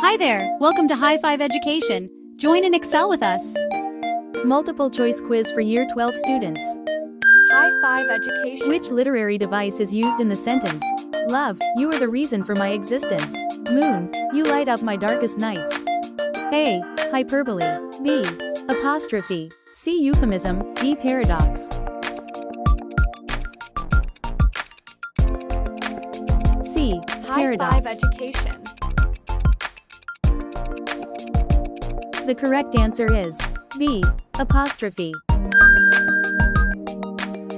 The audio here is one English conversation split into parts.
Hi there, welcome to High5 Education. Join and excel with us. Multiple choice quiz for Year 12 students. High5 Education. Which literary device is used in the sentence? Love, you are the reason for my existence. Moon, you light up my darkest nights. A. Hyperbole. B. Apostrophe. C. Euphemism. D. Paradox. C. Paradox. High5 Education. The correct answer is B. Apostrophe.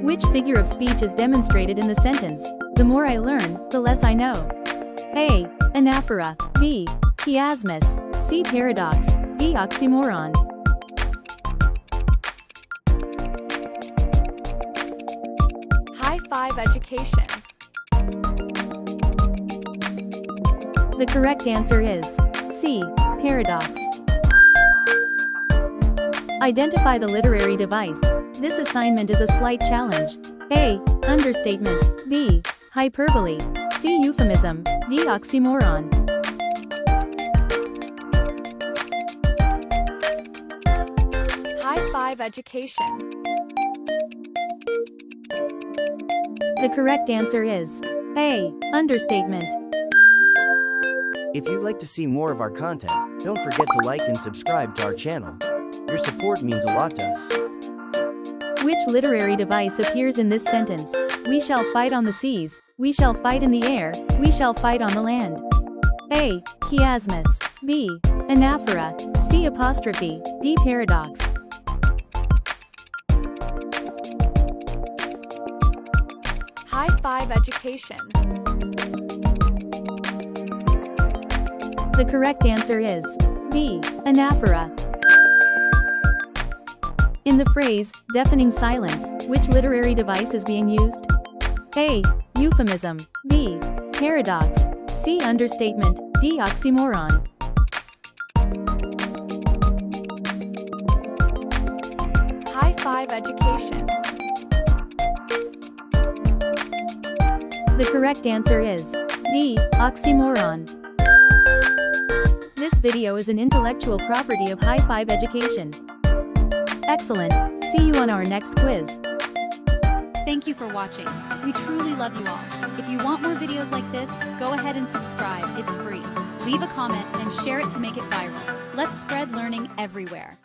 Which figure of speech is demonstrated in the sentence? The more I learn, the less I know. A. Anaphora. B. Chiasmus. C. Paradox. D. Oxymoron. High5 Education. The correct answer is C. Paradox. Identify the literary device. This assignment is a slight challenge. A. Understatement. B. Hyperbole. C. Euphemism. D. Oxymoron. High5 Education. The correct answer is A. Understatement. If you'd like to see more of our content, don't forget to like and subscribe to our channel. Your support means a lot to us. Which literary device appears in this sentence? We shall fight on the seas, we shall fight in the air, we shall fight on the land. A. Chiasmus. B. Anaphora. C. Apostrophe. D. Paradox. High5 Education. The correct answer is B. Anaphora. In the phrase, deafening silence, which literary device is being used? A. Euphemism. B. Paradox. C. Understatement. D. Oxymoron. High5 Education. The correct answer is D. Oxymoron. This video is an intellectual property of High5 Education. Excellent. See you on our next quiz. Thank you for watching. We truly love you all. If you want more videos like this, go ahead and subscribe. It's free. Leave a comment and share it to make it viral. Let's spread learning everywhere.